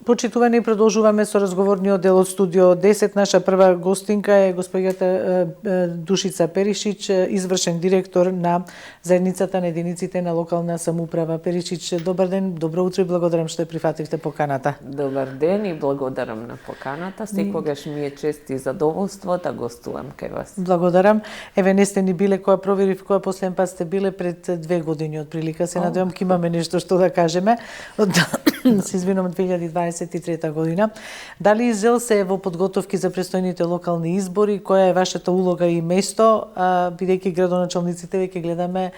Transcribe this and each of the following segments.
Почитувани, продолжуваме со разговорниот дел од студио 10. Наша прва гостинка е госпоѓата Душица Перишич, извршен директор на заедницата на единиците на локална самоуправа. Перишич, добар ден, добро утро и благодарам што прифативте поканата. Добар ден и благодарам на поканата. Секогаш ми е чест и задоволство да гостувам кај вас. Благодарам. Еве, не сте ни биле која проверив, која последен пат сте биле пред 2 години од прилика. Се надевам ке имаме нешто што да кажеме. Се извинувам, 2023 година. Дали ЗЕЛ се во подготовки за престојните локални избори? Која е вашата улога и место? Бидејќи градоначалниците веќе гледаме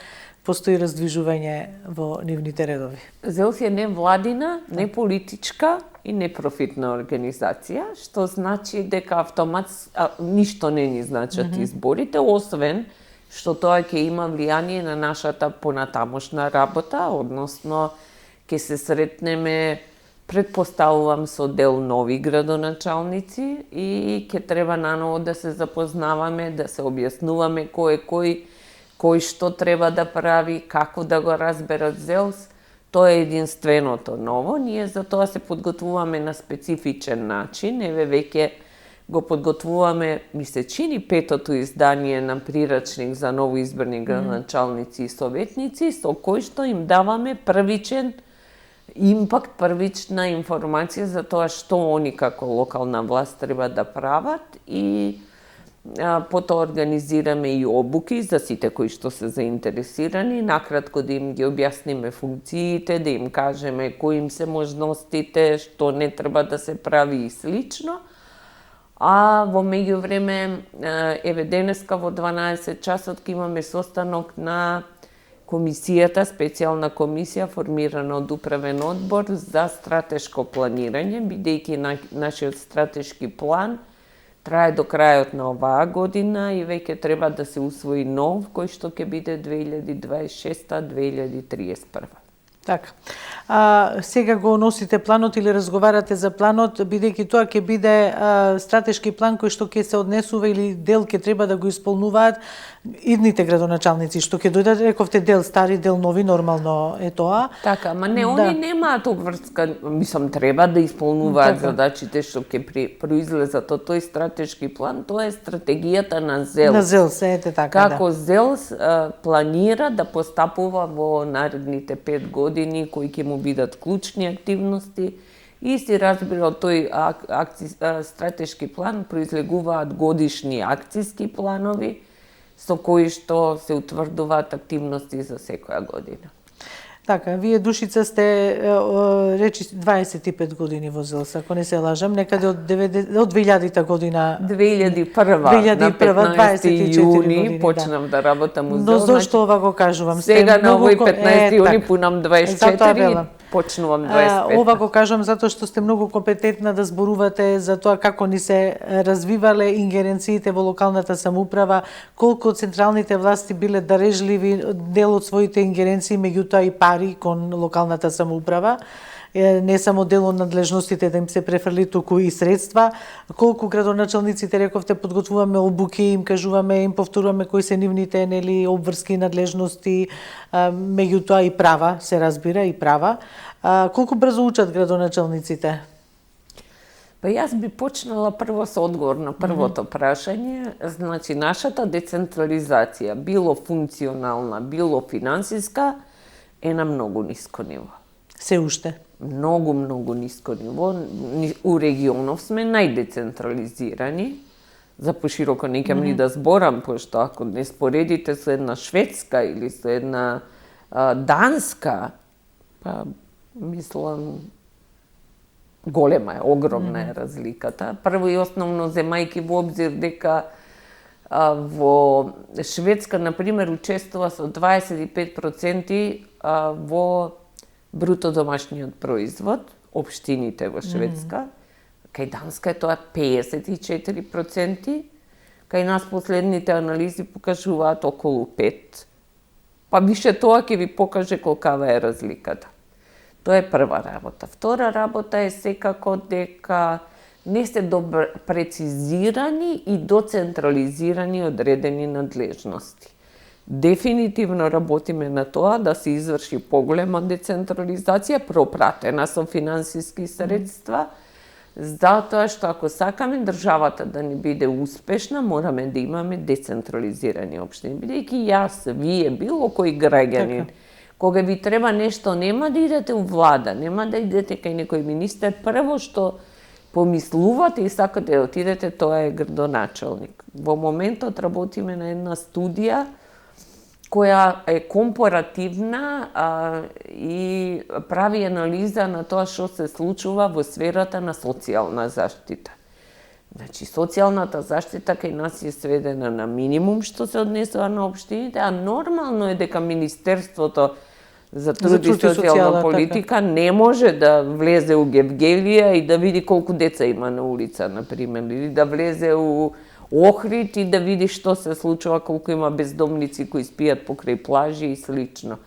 постои раздвижување во нивните редови. ЗЕЛ е не владина, не политичка и непрофитна организација, што значи дека ништо не ни значат изборите, освен што тоа ќе има влијание на нашата понатамошна работа, односно ќе се сретнеме, предпоставувам, со дел нови градоначалници и ќе треба наново да се запознаваме, да се објаснуваме кој што треба да прави, како да го разберат ЗЕЛС. Тоа е единственото ново. Ние за тоа се подготвуваме на специфичен начин. Еве веќе го подготвуваме, ми се чини, 5-тото издание на прирачник за новоизбрани градоначалници и советници, со кој што им даваме првичен импакт, првична информација за тоа што они како локална власт треба да прават и потоа организираме и обуки за сите кои што се заинтересирани, накратко да им ги објасниме функциите, да им кажеме кои им се можностите, што не треба да се прави и слично. А во меѓувреме, еве денеска во 12 часот ќе имаме состанок на комисијата, специјална комисија формирана од управен одбор за стратешко планирање, бидејќи нашиот стратешки план трае до крајот на оваа година и веќе треба да се усвои нов, кој што ќе биде 2026-2031. Така. Сега го носите планот или разговарате за планот, бидејќи тоа ќе биде стратешки план кој што ќе се однесува или дел ќе треба да го исполнуваат идните градоначалници, што ќе дојдат, рековте, дел стари, дел нови, нормално е тоа. Така, ама не, они немаат обврска, мислам, треба да исполнуваат задачите што ќе произлезат од тој стратешки план, тоа е стратегијата на ЗЕЛС. На ЗЕЛС, ете така, како ЗЕЛС планира да постапува во наредните 5 години, кои ќе му бидат клучни активности и си разбира од тој стратешки план произлегуваат годишни акциски планови со кои што се утврдуваат активности за секоја година. Така, вие, Душица, сте речи 25 години во ЗЕЛС, ако не се лажам, некаде од 2000-та година. 2001 на 15 јуни почнав да работам во ЗЕЛС. Но зошто ова го кажувам? Сега на овој 15 јуни пунам 24 и почнувам 25. Ова го кажувам затоа што сте многу компетентна да зборувате за тоа како ни се развивале ингеренциите во локалната самоуправа, колку централните власти биле дарежливи дел од своите ингеренции, меѓутоа и пари кон локалната самоуправа, не само дел од надлежностите да им се префрли, туку и средства. Колку градоначалниците, рековте, подготвуваме обуки, им кажуваме, им повторуваме кои се нивните обврски, надлежности, меѓутоа и права, се разбира, и права. Колку брзо учат градоначалниците? Па јас би почнала прво со одговор на првото прашање. Значи, нашата децентрализација, било функционална, било финансиска, е на многу ниско ниво. Се уште? Многу ниско ниво. У регионов сме најдецентрализирани. За пошироко не ќе ни да зборам, пошто ако не споредите со една Шведска или со една Данска, па мислам голема е, огромна е разликата. Прво и основно земајки во обзир дека во Шведска, например, учествува со 25% во бруто домашниот производ, општините во Шведска. Кај Данска е тоа 54%, кај нас последните анализи покажуваат околу 5%. Па више тоа ќе ви покаже колкава е разликата. Тоа е прва работа. Втора работа е секако дека не се добро прецизирани и доцентрализирани одредени надлежности. Дефинитивно работиме на тоа да се изврши поголема децентрализација, пропратена со финансиски средства, затоа што ако сакаме државата да ни биде успешна, мораме да имаме децентрализирани општини. Бидејќи јас, вие, било кој граѓанин, кога ви треба нешто, нема да идете у влада, нема да идете кај некој министер, прво што помислувате и сакате да отидете, тоа е градоначалник. Во моментот работиме на една студија која е компаративна и прави анализа на тоа што се случува во сферата на социјална заштита. Значи, социјалната заштита кај нас е сведена на минимум што се однесува на општините, а нормално е дека Министерството за труд и социјална политика не може да влезе у Гевгелија и да види колку деца има на улица, например, или да влезе у Охрид и да види што се случува, колку има бездомници кои спијат покрај плажи и слично.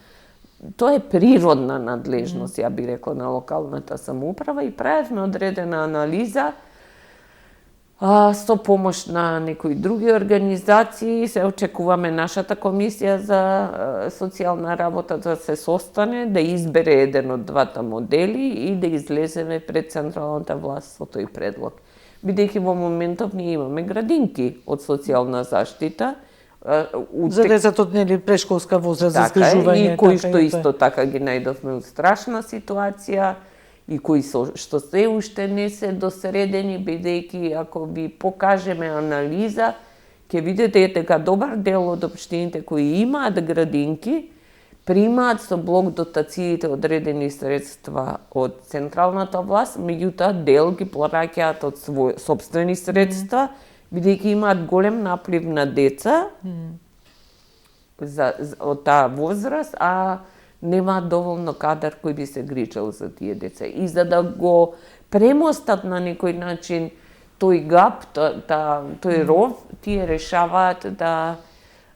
Тоа е природна надлежност, ја би рекла, на локалната самоуправа и правевме одредена анализа со помош на некои други организации. Се очекуваме нашата комисија за социјална работа да се состане, да избере еден од двата модели и да излеземе пред централната власт со тој предлог. Бидејќи во моментов ние имаме градинки од социјална заштита. За децата од прешколска возраст, за згрижување. И кои што исто така ги најдовме у страшна ситуација, и кои што се уште не се досредени, бидејќи ако ви покажеме анализа, ќе видите дека добар дел од општините кои имаат градинки, примаат со блок дотациите одредени средства од централната власт, меѓутоа дел ги плаќаат од своји сопствени средства, бидејќи имаат голем наплив на деца од таа возраст, а немаат доволно кадар кој би се грижал за тие деца. И за да го премостат на некој начин тој гап, тој ров, тие решаваат да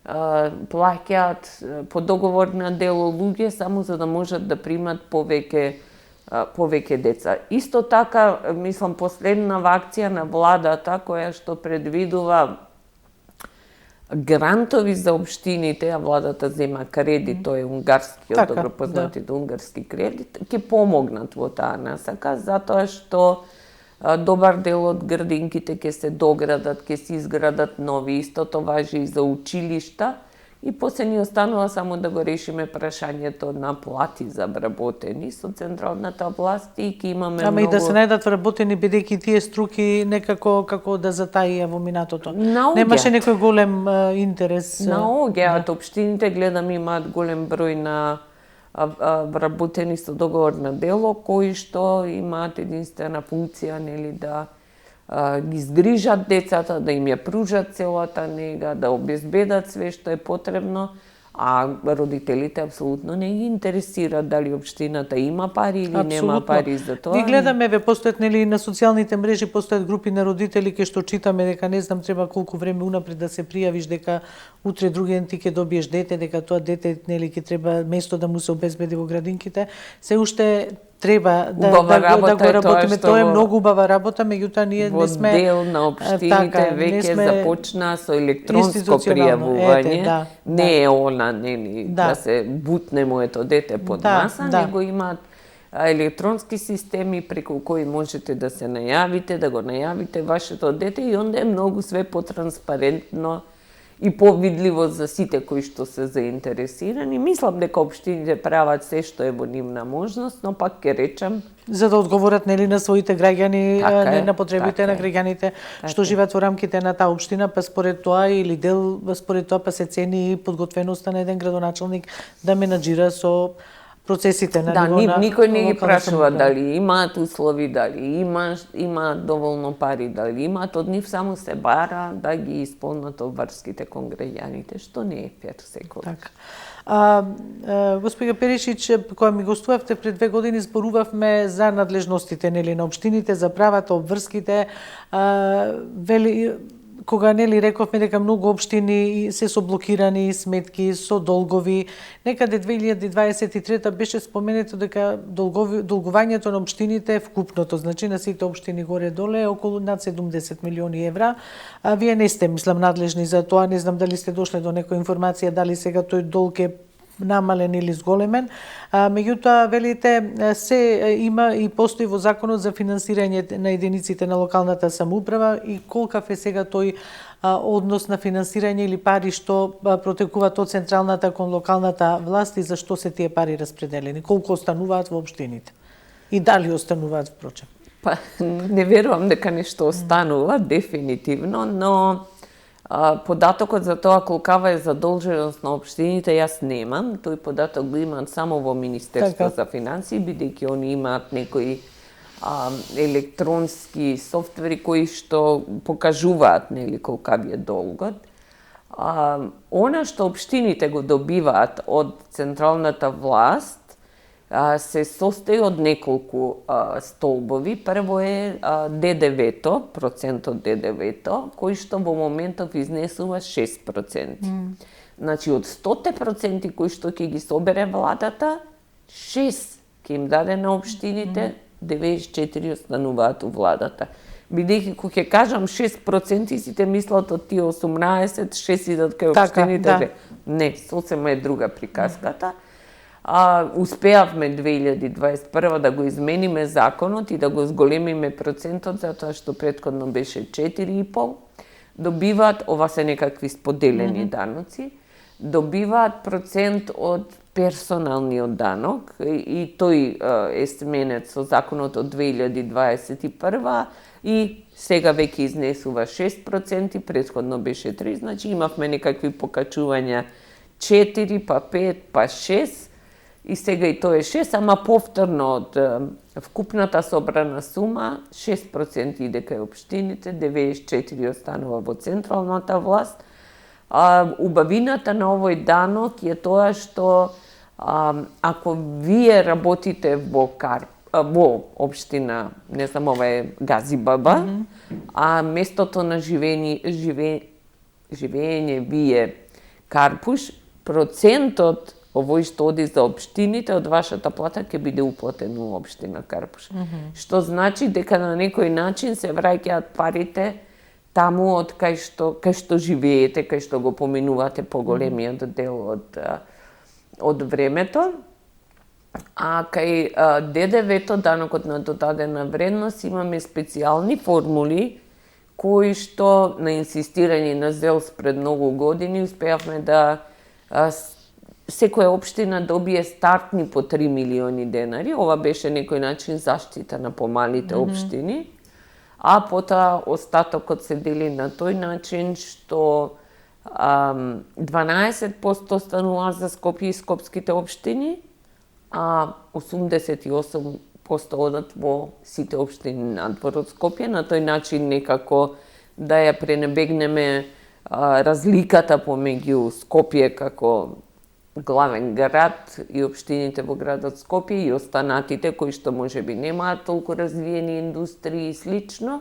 плаќаат по договор на дело луѓе само за да можат да примат повеќе деца. Исто така, мислам, последна акција на владата која што предвидува грантови за општините, а владата зема кредит, тој е унгарскиот, добро познатиот унгарски кредит, ќе помогнат во таа насака, затоа што добар дел од градинките ќе се доградат, ќе се изградат нови, истото важи и за училишта, и после ни останува само да го решиме прашањето на плати за вработени со централната власт и ќе имаме Ама многу... и да се најдат вработени, бидејќи тие струки некако како да затаија во минатото. Немаше некој голем интерес. На ОГЕ-ат општините, гледам, имаат голем број на вработени со договор на дело, кои што имаат единствена функција, нели, да ги згрижат децата, да им ја пружат целата нега, да обезбедат све што е потребно, а родителите апсолутно не ги интересира дали општината има пари или нема пари за тоа. Ви гледаме, постојат, нели, на социјалните мрежи постојат групи на родители кај што читаме дека не знам треба колку време унапред да се пријавиш дека утре другиен ти ќе добиеш дете, дека тоа дете, нели, ќе треба место да му се обезбеди во градинките. Се уште треба да го работиме. Тоа е многу убава работа, меѓутоа ние не сме... Во дел на општините веќе започна со електронско пријавување. Не е она, нели, да се бутне моето дете под маса, него имаат електронски системи преку кои можете да се најавите, да го најавите вашето дете и онда е многу све потранспарентно и повидливо за сите кои што се заинтересирани. Мислам дека општините прават се што е во нивна можност, но пак ќе речам... За да одговорат, нели, на своите граѓани, на потребите на граѓаните што живеат во рамките на таа општина, па според тоа или дел според тоа па се цени и подготвеността на еден градоначалник да менаџира со процесите на ниво на... Никој не ги прашува дали имаат услови, дали имаат доволно пари, дали имаат, од нив само се бара да ги исполнат обврските кон граѓаните, што не е фер секој. Така. Господја Перешич, која ми гостувавте пред 2 години, зборувавме за надлежностите, нели, на општините, за правата, обврските, кога нели рековме дека многу општини се со блокирани сметки, со долгови, некаде 2023 беше споменето дека долгувањето на општините е вкупното, значи на сите општини горе-доле е околу над 70 милиони евра. А вие не сте, мислам, надлежни за тоа, не знам дали сте дошле до некоја информација, дали сега тој долг е намален или зголемен. Меѓутоа, велите, се има и постои во законот за финансирање на единиците на локалната самоуправа и колкав е сега тој однос на финансирање или пари што протекуваат од централната кон локалната власт и за што се тие пари распределени? Колку остануваат во општините? И дали остануваат впрочем? Па, не верувам дека нешто останува, дефинитивно, но податокот за тоа колкава е задолженост на општините јас немам. Тој податок го имаат само во Министерство за финансии, бидејќи они имаат некои електронски софтвери кои што покажуваат нели колкав е долгот. Она што општините го добиваат од централната власт се состои од неколку столбови. Прво е ДДВ-то, процентот ДДВ-то, кој што во моментов изнесува 6%. Значи, од 100% кои што ќе ги собере владата, 6 ќе им даде на општините, 94 остануваат у владата. Бидејќи кога ќе кажам 6%, сите мислат од тие 18, 6 идат кај општините. Не, сосема е друга приказката. Успеавме 2021 да го измениме законот и да го зголемиме процентот, затоа што претходно беше 4,5. Добиваат, ова се некакви споделени даноци, добиваат процент од персоналниот данок и тој е сменет со законот од 2021 и сега веќе изнесува 6%, претходно беше 3%, значи имавме некакви покачувања 4, па 5, па 6%, и сега и тоа е 6, ама повторно од вкупната собрана сума, 6% иде кај општините, 94% останува во централната власт. Убавината на овој данок е тоа што ако вие работите во општина, не знам, ова е Газибаба, а местото на живење вие Карпуш, процентот овој што оди за општините од вашата плата ќе биде уплатен у општина Карпуш. Што значи дека на некој начин се враќаат парите таму од кај што живеете, кај што го поминувате поголемиот дел од времето. А кај ДДВ-то, данокот на додадена вредност, имаме специјални формули кои што на инсистирање на ЗЕЛС пред многу години успеавме да секоја општина добие стартни по 3 милиони денари. Ова беше некој начин заштита на помалите општини. А потоа остатокот се дели на тој начин што 12% останува за Скопје и скопските општини, а 88% одат во сите општини надвор од Скопје. На тој начин некако да ја пренебегнеме разликата помеѓу Скопје како главен град и општините во градот Скопје и останатите кои што можеби немаат толку развиени индустрии и слично.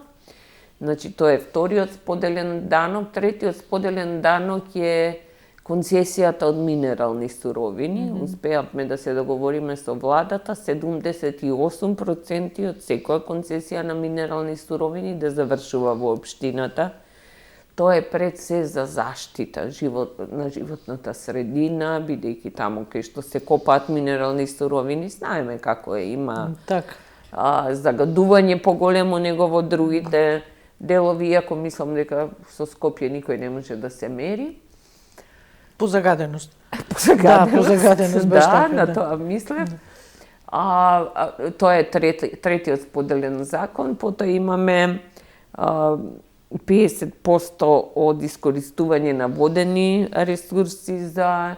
Значи, тоа е вториот споделен данок. Третиот споделен данок е концесијата од минерални суровини. Успеавме да се договориме со владата 78% од секоја концесија на минерални суровини да завршува во општината. Тоа е пред се за заштита на животната средина, бидејќи таму кај што се копаат минерални суровини, знаеме како е, има загадување поголемо него во другите делови, иако мислам дека со Скопје никој не може да се мери. По загаденост. По загаденост, по загаденост, баш така, на тоа мислев. Тоа е третиот споделен закон, потоа имаме 50% од искористување на водени ресурси за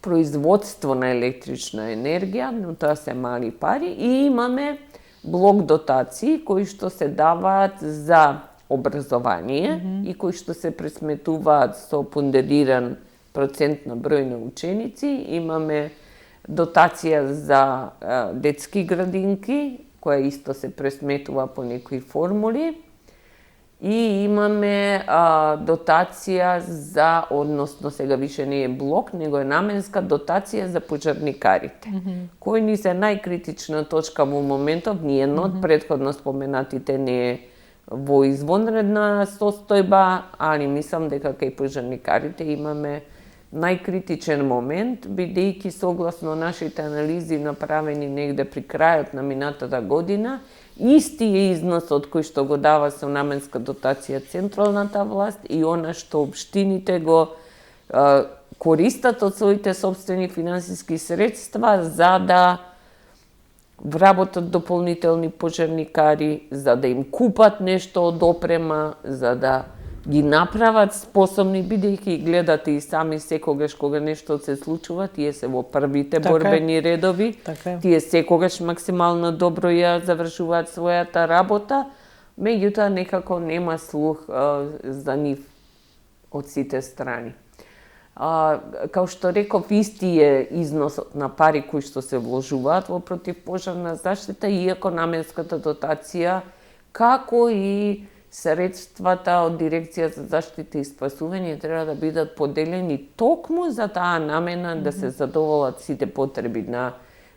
производство на електрична енергија, но тоа се мали пари, и имаме блок дотации кои што се даваат за образование и кои што се пресметуваат со пондериран процент на број на ученици. Имаме дотација за детски градинки, која исто се пресметува по некои формули. И имаме дотација за, односно сега више не е блок, него е наменска дотација за пожарникарите, кои ни се најкритична точка во моментов. Ниедно од претходно споменатите не е во извонредна состојба, али мислам дека кај пожарникарите имаме најкритичен момент, бидејќи согласно нашите анализи направени негде при крајот на минатата година, исти е износот кој што го дава со наменска дотација централната власт и она што општините го користат од своите собствени финансиски средства за да вработат дополнителни пожарникари, за да им купат нешто од опрема, за да ги направат способни, бидејќи гледате и сами секогаш кога нешто се случува, тие се во првите борбени редови, тие секогаш максимално добро ја завршуваат својата работа, меѓутоа некако нема слух за нив од сите страни. Као што реков, исти е износот на пари кои што се вложуваат во противпожарна заштита, иако наменската дотација, како и средствата од Дирекција за заштита и спасување треба да бидат поделени токму за таа намена да се задоволат сите потреби на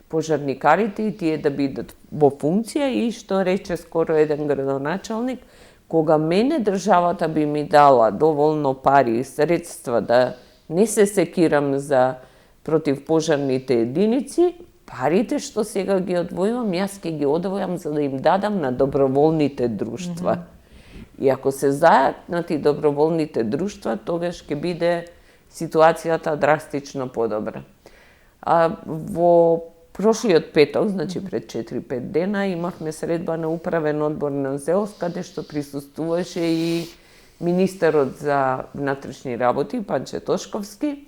пожарникарите и тие да бидат во функција. И што рече скоро еден градоначалник, кога мене државата би ми дала доволно пари и средства да не се секирам за противпожарните единици, парите што сега ги одвојувам, јас ќе ги одвојам за да им дадам на доброволните друштва. И ако се зајатнати доброволните друштва, тогаш ќе биде ситуацијата драстично подобра. Во прошлиот петок, значи пред 4-5 дена, имавме средба на управен одбор на ЗЕОС, каде што присуствуваше и министерот за внатрешни работи, Панче Тошковски,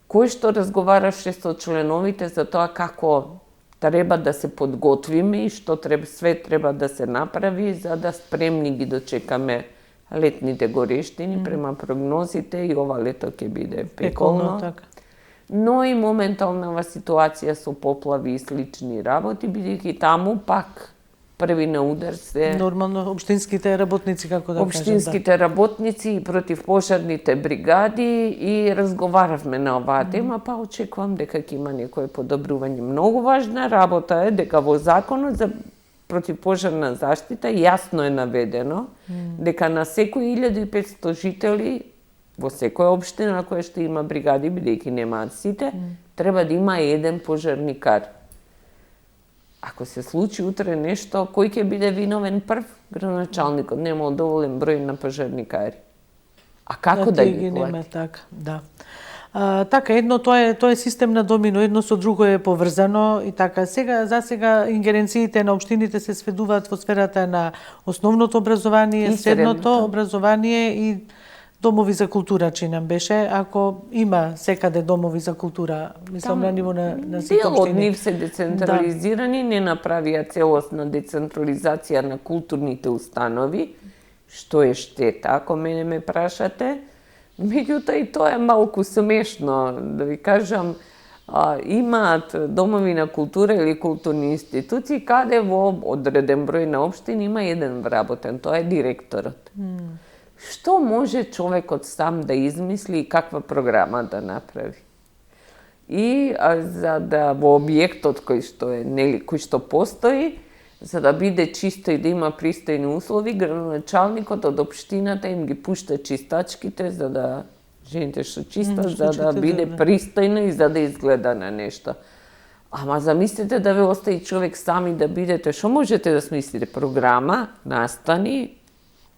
кој што разговараше со членовите за тоа како треба да се подготвиме и што све треба да се направи за да спремни ги дочекаме летните горештини према прогнозите и ова лето ќе биде пеколно. Но и моменталнава ситуација со поплави и слични работи, бидејќи таму пак први на удар се нормално општинските работници, како да општинските работници и противпожарните бригади, и разговаравме на оваа тема, па очекувам дека ќе има некое подобрување. Многу важна работа е дека во законот за противпожарна заштита јасно е наведено дека на секои 1500 жители во секоја општина на која што има бригади, бидејќи немаат сите, треба да има еден пожарникар. Ако се случи утре нешто, кој ќе биде виновен прв? Градоначалникот немал доволен број на пожарникари. А како да ги плати? Така, да. Така, едно тоа е систем на домино, едно со друго е поврзано и така. За сега ингеренциите на општините се сведуваат во сферата на основното образование, средното образование и домови за култура, чинам беше, ако има секаде домови за култура, мислам на ниво на сите општини. Дел од нив се децентрализирани, не направија целосна децентрализација на културните установи, што е штета, ако мене ме прашате. Меѓутоа и тоа е малку смешно, да ви кажам, имаат домови на култура или културни институции каде во одреден број на општини има еден вработен, тоа е директорот. Што може човекот сам да измисли и каква програма да направи? И за да во објектот кој што постои, за да биде чисто и да има пристојни услови, градоначалникот од општината им ги пушта чистачките за да жените што чистат, за да биде пристојно и за да изгледа на нешто. Ама замислете да ве остави човек сами да бидете, што можете да смислите? Програма, настани?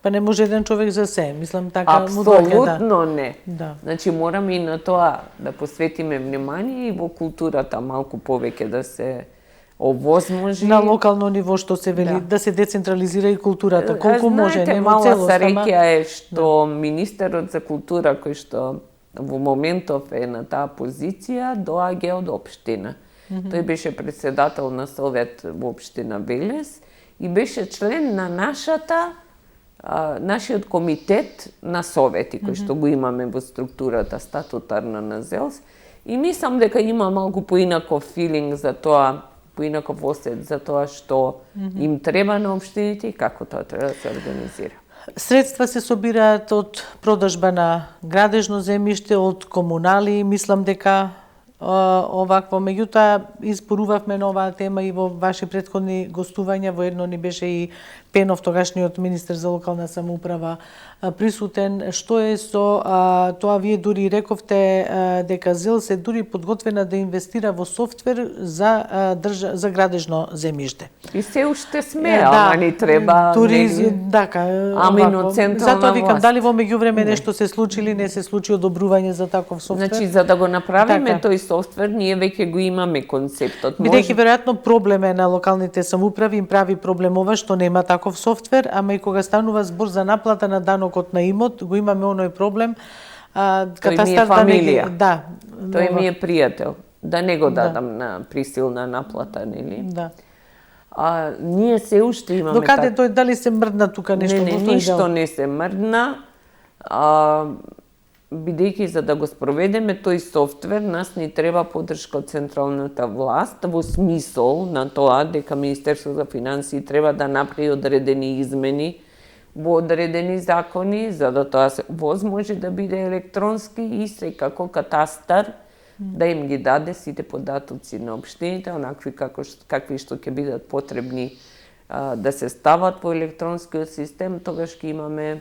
Па не може еден човек за се, мислам така му доаѓа. Апсолутно не. Да. Значи мораме и на тоа да посветиме внимание и во културата малку повеќе да се овозможи. На локално ниво што се вели, да се децентрализира и културата, колку може, не во целост. Среќа е што министерот за култура, кој што во моментов е на таа позиција, доаѓа од општина. Тој беше председател на совет во општина Велес и беше член на нашиот комитет на совети, кој што го имаме во структурата статутарна на ЗЕЛС. И мислам дека има малку поинаков филинг за тоа, поинаков осет за тоа што им треба на општините и како тоа треба да се организира. Средства се собираат од продажба на градежно земјиште, од комунали, мислам дека овакво. Меѓутоа, изборувавме на оваа тема и во ваши претходни гостувања, во едно ни беше и Пенов, тогашниот министер за локална самоуправа, присутен. Што е со тоа, вие дури рековте дека ЗЕЛ се дури подготвена да инвестира во софтвер за градежно земјиште. И се уште сме, ама ни треба централна затоа викам, дали во меѓувреме нешто се случи или не се случи одобрување за таков софтвер? Значи, за да го направиме тој софтвер, ние веќе го имаме концептот. Бидејќи веројатно проблем е на локалните самоуправи, им прави проблем ова што нема таков софтвер, ама и кога станува збор за наплата на данокот на имот, го имаме оној проблем. Тој ми е фамилија. Да. Тој ми е пријател. Да не го дадам на присилна наплата, нели? Да. Ние се уште имаме... Докаде тој, дали се мрдна тука нешто? Не, ништо не се мрдна. Бидејќи за да го спроведеме тој софтвер, нас ни треба поддршка од централната власт, во смисол на тоа дека Министерството за финансии треба да направи одредени измени во одредени закони, за да тоа се возможи да биде електронски и секако катастар да им ги даде сите податоци на општините, онакви какви што ќе бидат потребни да се стават во електронскиот систем, тогаш ќе имаме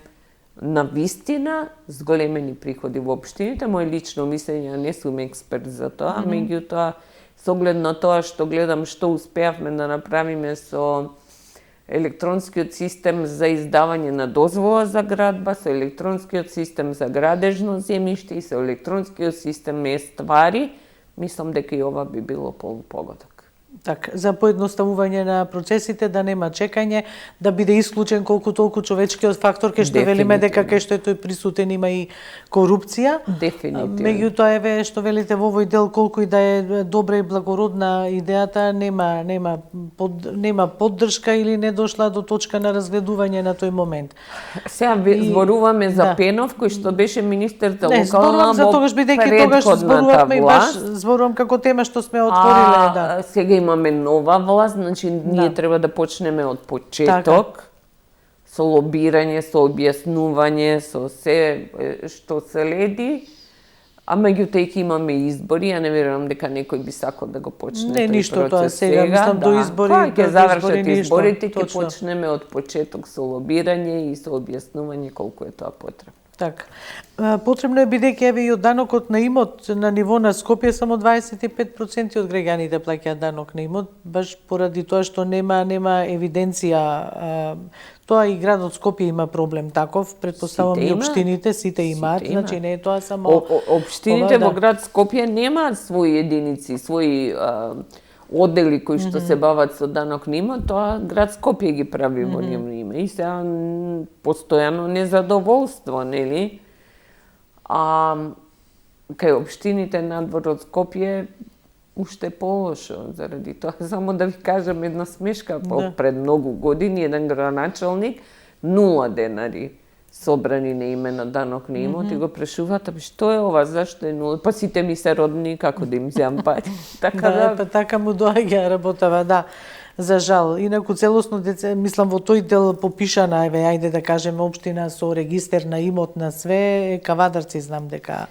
на вистина зголемени приходи во општините. Мој лично мислење, не сум експерт за тоа, меѓутоа со оглед на тоа што гледам што успеавме да направиме со електронскиот систем за издавање на дозвола за градба, со електронскиот систем за градежно земјиште и со електронскиот систем е-ствари, мислам дека и ова би било погодок. Так, за поедноставување на процесите, да нема чекање, да биде исклучен колку толку човечкиот фактор, кај што велиме дека кај што е тој присутен има и корупција. Дефинитивно. Меѓутоа, еве што велите во овој дел, колку и да е добра и благородна идејата, нема поддршка или не дошла до точка на разгледување на тој момент. Сега зборуваме за Пенов, кој што беше министер за локална за тогаш, бидејќи тогаш зборувавме и баш зборувам како тема што сме отвориле, Сега имаме нова власт, значи ние треба да почнеме од почеток, со лобирање, со објаснување, со се што следи, а меѓутоа имаме избори, ја не верувам дека некој би сакал да го почне тој процес ништо тоа сега, мислам до избори, кога ќе завршат изборите, ќе почнеме од почеток со лобирање и со објаснување колку е тоа потребно. Така. Потребно е, бидејќи еве и од данокот на имот на ниво на Скопје само 25% од граѓаните плаќаат данок на имот, баш поради тоа што нема евиденција. Тоа и градот Скопје има проблем таков, претпоставувам и општините, сите имаат, значи не е тоа само општините во град Скопје немаат своји единици, своји оддели кои што се бават со данок на имот, тоа град Скопје ги прави во нивно име. И сега постојано незадоволство, нели? Кај општините надвор од Скопје уште полошо, заради тоа. Само да ви кажам една смешка, пред многу години еден градоначалник 0 денари собрани на име на данок на имот и го прашуваат, што е ова, зашто е 0? Па сите ми се родни, како да им земам пари. Така му доаѓа работава, за жал. Инаку целосно, мислам, во тој дел попишана, ајде да кажеме, општина со регистер на имот на све, Кавадарци знам дека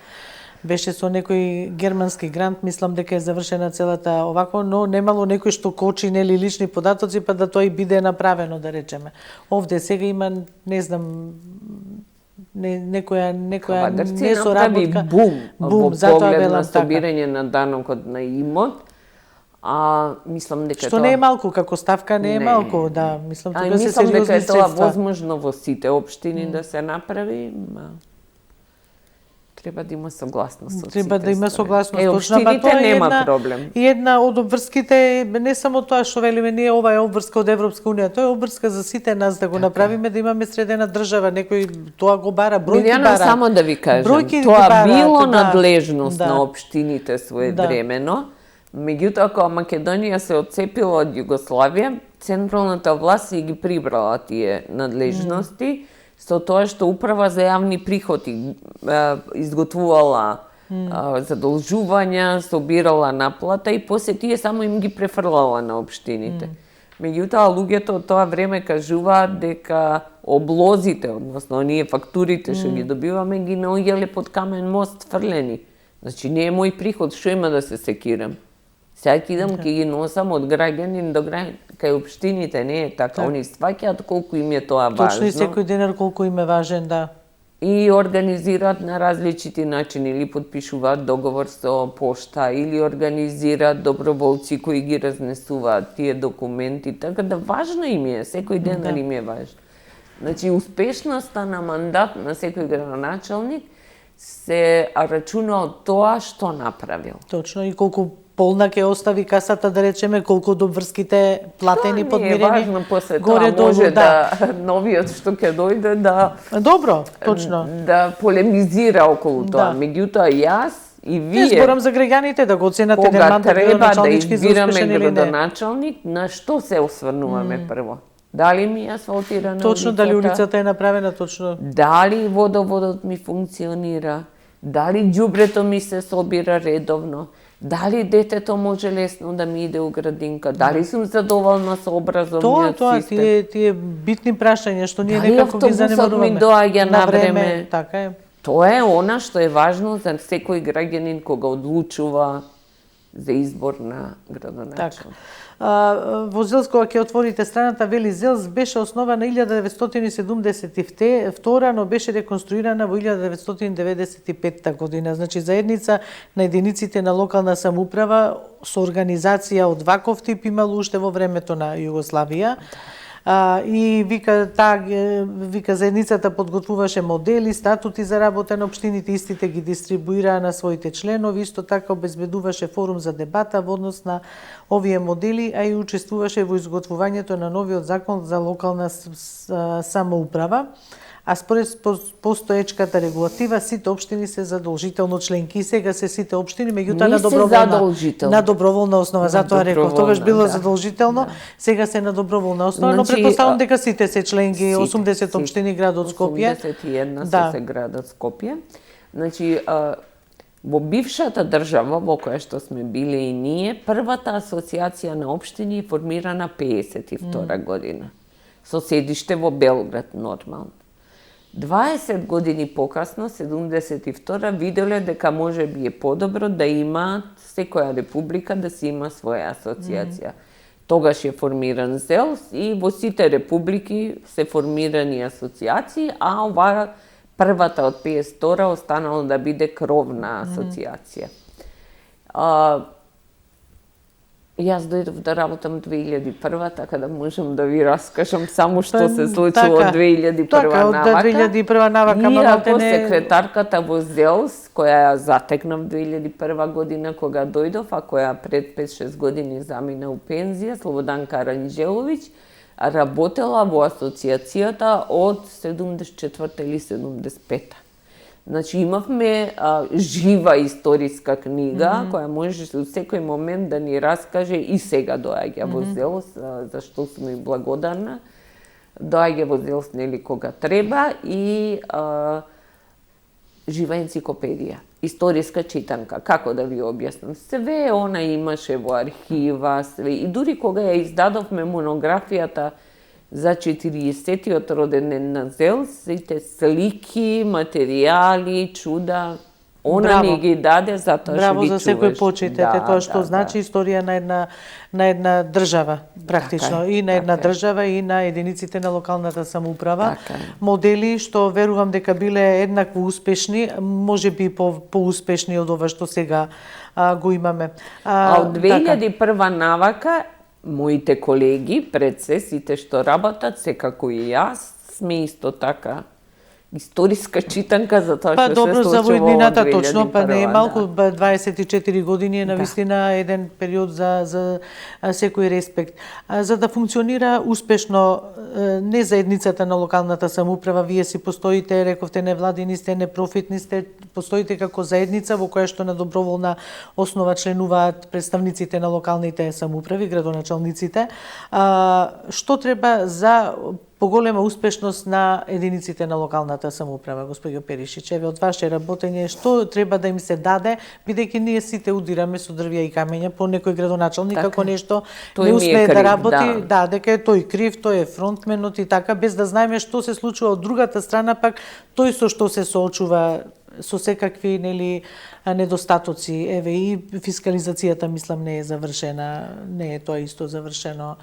беше со некој германски грант, мислам дека е завршена целата овако, но немало некој што кочи, нели, лични податоци, па да тоа и биде направено, да речеме. Овде сега има, не знам, некоја несоработка. Бум, затоа велам така. Собирање на данокот на имот, мислам дека што не е малку, како ставка не е малку, да, мислам тука се сериозни дека е тоа средства. возможно во сите општини да се направи, треба да има согласност од сите. Треба да има согласност, точно, општините нема проблем. И една од обврските, не само тоа што велиме ние, ова е обврска од Европска унија, тоа е обврска за сите нас да го направиме, да имаме средена држава, некој тоа го бара, бројки бара. Само да ви кажам, тоа било надлежност на општините своевремено. Меѓутоа, кога Македонија се отцепила од Југославија, централната власт си ги прибрала тие надлежности, со тоа што Управа за јавни приходи изготвувала задолжувања, собирала наплата и после тие само им ги префрлала на општините. Меѓутоа, луѓето од тоа време кажуваат дека облозите, односно оние фактурите што ги добиваме, ги наоѓале под камен мост фрлени. Значи, не е мој приход, што има да се секирам? Сега ќе идам, ќе ги носам од граѓанин до граѓанин, кај општините не е така. Они сваќаат колку им е тоа важно. Точно и секој денар колку им е важен, да. И организираат на различити начини, или подпишуваат договор со пошта, или организираат доброволци кои ги разнесуваат тие документи, така да важно им е, секој денар им е важен. Значи, успешноста на мандат на секој градоначалник се рачуна од тоа што направил. Точно, и колку полна ќе остави касата, да речеме, колку од обврските платени, подмирени. Тоа не е важно, после горе тоа може долу, да новиот што ќе дојде да Добро, точно. да полемизира околу тоа. Меѓутоа јас и вие зборам за граѓаните да го оценат еден кога мандат треба да градоначалнички за избираме успешен или не. градоначалник, на што се осврнуваме прво? Дали ми е асфалтирана Точно, улицата? дали улицата е направена точно. Дали водоводот ми функционира? Дали ѓубрето ми се собира редовно? Дали детето може лесно да ми иде у градинка? Дали сум задоволна со образовниот систем? Тие битни прашања што ние Дали некако ги автобусот занемаруваме. ми доаѓа на време? Така е. Тоа е она што е важно за секој граѓанин кога одлучува за избор на градоначалник. Во Зелс, кога ќе отворите страната, вели Зелс беше основана 1972, но беше реконструирана во 1995 година. Значи, заедница на единиците на локална самоуправа со организација од ваков тип имало уште во времето на Југославија. И вика заедницата подготвуваше модели, статути за работа на општините, истите ги дистрибуираа на своите членови, исто така обезбедуваше форум за дебата во однос на овие модели, а и учествуваше во изготвувањето на новиот закон за локална самоуправа. А според постоечката регулатива, сите општини се задолжително членки. И сега се сите општини, меѓутоа на доброволна основа. Затоа реков, тогаш било задолжително, сега се на доброволна основа, но претпоставам дека сите се членки, 80 општини градот Скопје. 81 се градот Скопје. Значи, во бившата држава во која што сме биле и ние, првата асоциација на општини е формирана 52 година. Со седиште во Белград, нормално. 20 години покасно, 72 виделе дека може би е подобро да имаат секоја република да си има своја асоциација. Тогаш е формиран ЗЕЛС и во сите републики се формирани асоциации, а ова првата од 52 останало да биде кровна асоциација. Јас дојдов да работам 2001, така да можам да ви раскажам само што се случило од 2001 навака. 2001 навака, иако секретарката во ЗЕЛС, која ја затекнав 2001 година кога дојдов, а која пред 5-6 години замина у пензија, Слободанка Аранџеловиќ, работела во асоциацијата од 74 или 75. Значи, имавме жива историска книга, која можеше во секој момент да ни раскаже и сега доаѓа во ЗЕЛС, за што сум и благодарна. Доаѓа во ЗЕЛС, нели, кога треба и жива енциклопедија, историска читанка, како да ви објаснам. Све она имаше во архива, све. И дури кога ја издадовме монографијата за 40-тиот роден ден на ЗЕЛС, сите слики, материјали, чуда, она ни ги даде затоа што ги чуваш. Браво за секој почит, тоа што значи историја на една држава, практично, и на една држава и на единиците на локалната самоуправа. Модели што верувам дека биле еднакво успешни, можеби поуспешни од ова што сега го имаме. А од 2001 навака моите колеги, пред се, сите што работат, секако и јас, сме исто така историска читанка за тоа што се случува од 2001. Добро, за војнината точно, па не е малку, 24 години е навистина еден период за секој респект. За да функционира успешно не заедницата на локалната самоуправа, вие си постоите, рековте, невладини сте, непрофитни сте, постоите како заедница во која што на доброволна основа членуваат представниците на локалните самоуправи, градоначалниците. Што треба за поголема успешност на единиците на локалната самоуправа, господјо Перишич. Еве од ваше работење што треба да им се даде, бидејќи ние сите удираме со дрвја и камења по некој градоначалник како нешто Тој не ми е успее крив, да работи, да. дека е тој крив, тој е фронтменот и така, без да знаеме што се случува од другата страна, пак тој со што се соочува со секакви недостатоци. Еве и фискализацијата мислам не е завршена, не е тоа исто завршено.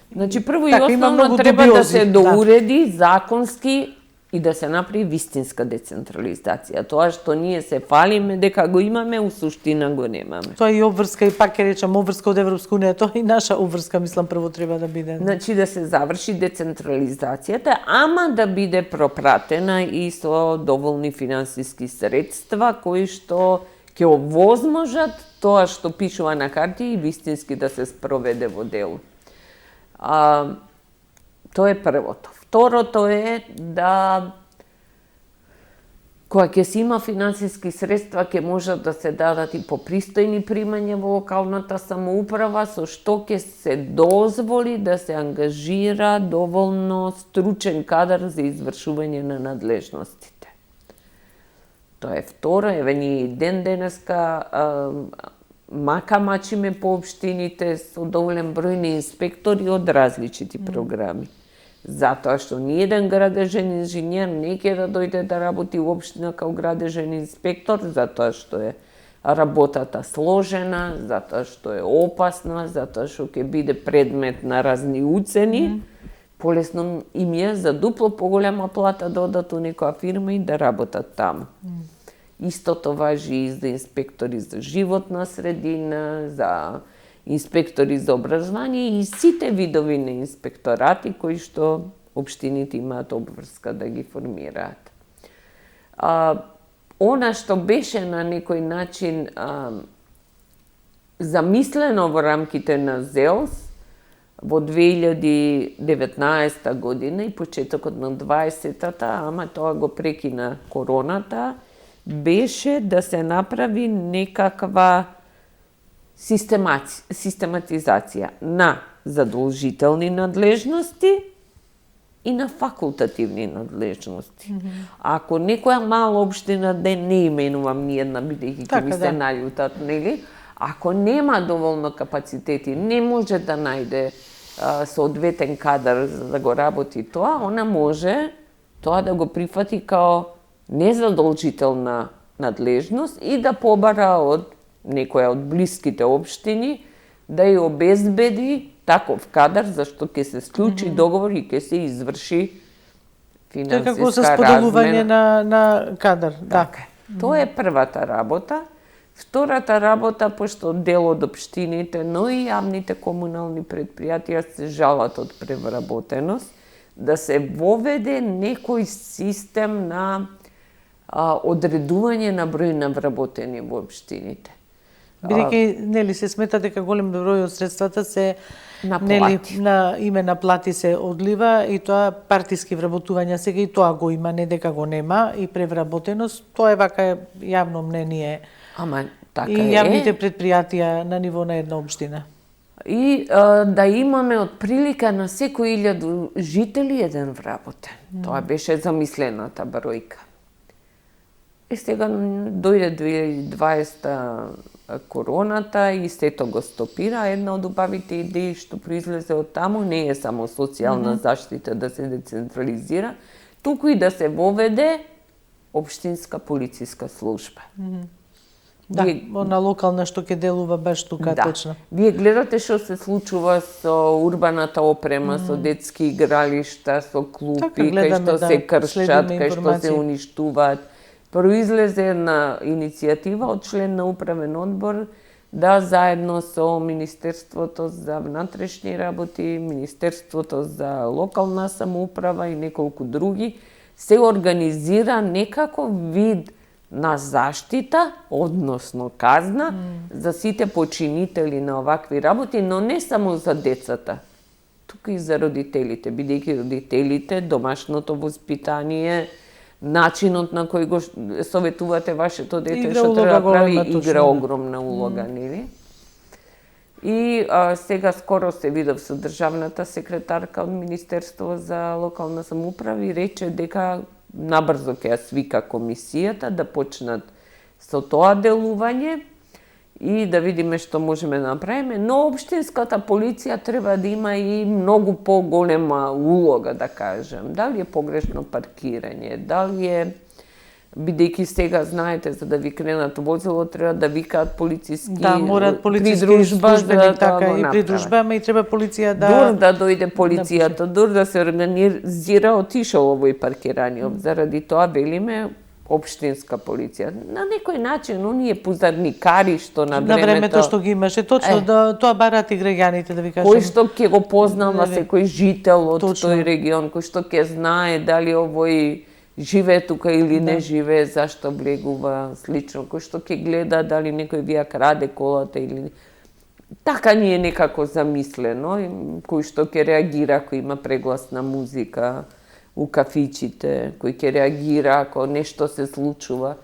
Значи, прво и Така, има основно многу треба да се дубиози, да. доуреди законски и да се направи вистинска децентрализација. Тоа што ние се фалиме дека го имаме, у суштина го немаме. Тоа и обврска, и пак ќе речам обврска од Европска унија, тоа и наша обврска, мислам, прво треба да биде. Значи да се заврши децентрализацијата, ама да биде пропратена и со доволни финансиски средства кои што ќе овозможат тоа што пишува на карти и вистински да се спроведе во дело. Тоа е првото. Второто е да кога ќе се има финансиски средства, ќе можат да се дадат и попристојни примања во локалната самоуправа, со што ќе се дозволи да се ангажира доволно стручен кадар за извршување на надлежностите. Тоа е второ, еве ние и денеска мачиме по општините со доволен број на инспектори од различити програми. Затоа што ни еден градежен инженер не ќе да дојде да работи во општина као градежен инспектор, затоа што е работата сложена, затоа што е опасна, затоа што ќе биде предмет на разни уцени. Полесно им е за дупло поголема плата да одат у некоја фирма и да работат таму. Истото важи и за инспектори за животна средина, за инспектори за образование и сите видови на инспекторати кои што општините имаат обврска да ги формираат. Она што беше на некој начин замислено во рамките на ЗЕЛС во 2019 година и почетокот на 20-та, ама тоа го прекина короната, беше да се направи некаква систематизација на задолжителни надлежности и на факултативни надлежности. Ако некоја мала општина, не именувам ни една, бидејќи ќе ми се наљутат, нели? Ако нема доволно капацитети, не може да најде соодветен кадар за да го работи тоа, она може тоа да го прифати као незадолжителна надлежност и да побара од некоја од блиските општини да ја обезбеди таков кадар за што ќе се склучи договор и ќе се изврши финансиска размена. Како со споделување на кадар, да. Тоа е првата работа. Втората работа, пошто дел од општините, но и јавните комунални предпријатија се жалат од превработеност, да се воведе некој систем на одредување на број на вработени во општините. Бидејќи нели се смета дека голем број од средствата се на име на плати се одлива и тоа партиски вработувања сега и тоа го има, не дека го нема и превработеност, тоа е вака јавно мнение. Ама така и јавните предпријатија на ниво на една општина. И да имаме отприлика на секој 1000 жители еден вработен. Тоа беше замислената бројка. И сега дојде 2020 короната и сето го стопира. Една од убавите идеи што произлезе од таму не е само социјална заштита да се децентрализира, туку и да се воведе општинска полициска служба. Да, на локална што ќе делува баш тука точно. Вие гледате што се случува со урбаната опрема, со детски игралишта, со клупи, кај што се кршат, кај што се уништуваат. Произлезе една иницијатива од член на управен одбор да заедно со Министерството за внатрешни работи, Министерството за локална самоуправа и неколку други се организира некаков вид на заштита, односно казна, за сите починители на овакви работи, но не само за децата, туку и за родителите, бидејќи родителите, домашното воспитание, начинот на кој го советувате вашето дете што треба да прави, игра огромна улога, нели? И сега скоро се видов со државната секретарка од Министерство за локална самоуправа и рече дека набрзо ќе ја свика комисијата да почнат со тоа делување и да видиме што можеме да направиме, но општинската полиција треба да има и многу поголема улога, да кажем. Дали е погрешно паркирање, дали е, бидејќи сега знаете, за да ви кренат возило треба да викаат полициски морат полициски придружба, службеник, да така го и направат. придружба, ама и треба полиција Дур да дојде полицијата, дур да се организира, отишол овој паркирање. Заради тоа велиме општинска полиција. На некој начин, оние пузарникари што на времето што ги имаше, точно тоа бараат и граѓаните, да ви кажам. Кој што ќе го познава секој жител од тој регион, кој што ќе знае дали овој живее тука или не живее, зашто влегува, слично, кој што ќе гледа дали некој вија краде колата или така ни е некако замислено, кој што ќе реагира ако има прегласна музика у кафичите, кој ќе реагира ако нешто се случува.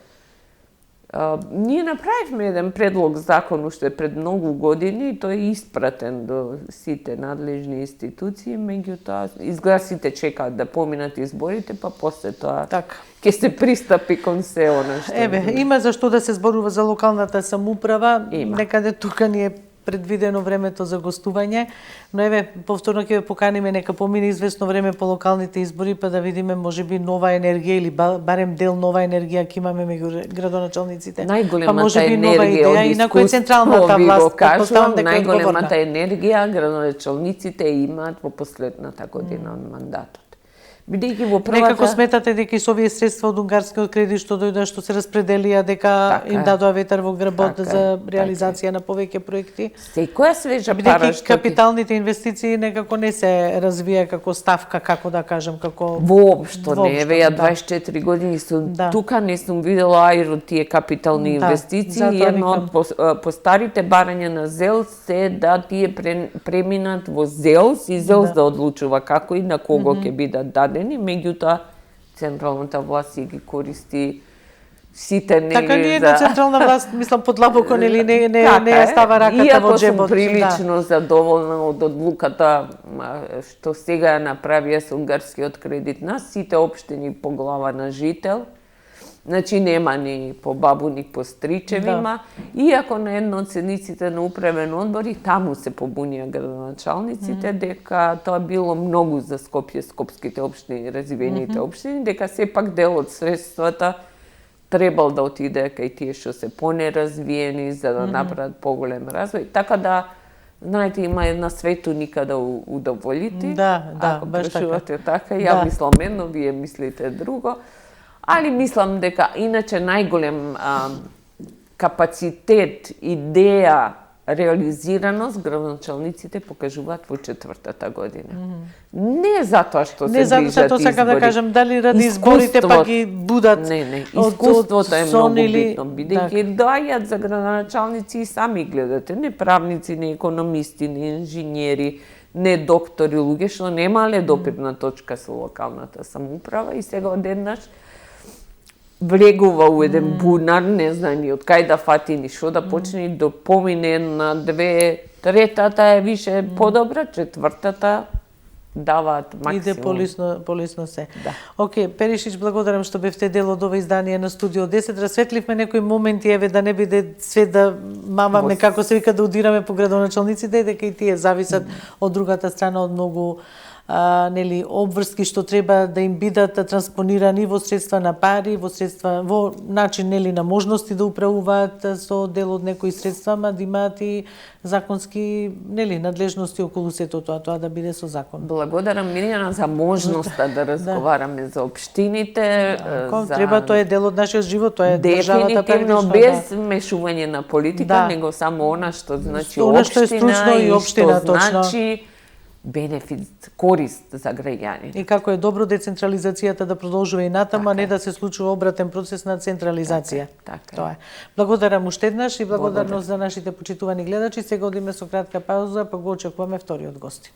Ние направивме еден предлог закон уште пред многу години и тој е испратен до сите надлежни институции, меѓутоа изгледа сите чекаат да поминат изборите, па после тоа ќе се пристапи кон се она што. Има за што да се зборува за локалната самоуправа, некаде тука ни е предвидено времето за гостување, но повторно ќе ве поканиме нека помине известно време по локалните избори, па да видиме можеби нова енергија или барем дел нова енергија ќе имаме меѓу градоначалниците. Најголемата енергија од и на кој централната власт, најголемата енергија градоначалниците имаат во последната година од мандатот. Бидејќи во првата... Некако сметате дека и со овие средства од унгарскиот кредит што дојдоа, што се распределија, дека им дадоа ветер во грбот за реализација на повеќе проекти? Секоја свежа пара бидејќи капиталните инвестиции некако не се развија како ставка, како да кажем, како... Воопшто не, ја 24 години сум тука, не сум видела ајро тие капитални инвестиции и едно од постарите барања на ЗЕЛС се да тие преминат во ЗЕЛС и ЗЕЛС да одлучува како и на кого ќе бидат дадени. Меѓутоа, централната власт ги користи сите нели така не е централна власт, мислам подлабоко нели не става раката во джебот. Иако сум прилично задоволна од одлуката што сега ја направија со унгарскиот кредит на сите општини по глава на жител. Значи нема ни по бабу, ни по стричевима. Иако на едно од седниците на управен одбор и таму се побунија градоначалниците дека тоа било многу за Скопје, скопските општини, развиените општини, дека сепак дел од средствата требал да отиде кај тие што се понеразвиени за да направат поголем развој. Така да, знаете, има една светуника да удоволите. Ако баш така. Ја мислам едно, вие мислите друго. Али мислам дека иначе најголем капацитет, идеја, реализираност градоначалниците покажуваат во четвртата година. Не затоа што се ближат избори. Тоа сакам да кажам, дали ради изборите па ги будат. Не, искуството е многу битно, бидејќи доаѓаат за градоначалници и сами гледате, не правници, не економисти, не инженери, не доктори, луѓе што немале допирна точка со локалната самоуправа и сега одеднаш влегува у еден бунар, не знае ни од кај да фати ни шо да почне, да помине на две, третата е више подобра, четвртата даваат максимум. Иде полисно се. Океј, Перишич, благодарам што бевте дел од ова издание на Студио 10. Расветливме некои моменти, да не биде свет да мамаме, како се вика, да удираме по градоначалниците, дека и тие зависат од другата страна од многу обврски што треба да им бидат транспонирани во средства на пари, во начин на можности да управуваат со дел од некои средства, ама да имаат и законски надлежности околу сето тоа да биде со закон. Благодарам, Мирјана, за можноста да разговараме за општините. Треба, тоа е дел од нашиот живот, тоа е државата практично. Дефинитивно без мешување на политика, него само она што значи општина и што значи бенефит, корист за граѓани. И како е добро децентрализацијата да продолжува и натаму, а не да се случува обратен процес на централизација. Тоа е. Благодарам уште еднаш и благодарност за нашите почитувани гледачи. Сега одиме со кратка пауза, па го очекуваме вториот гостин.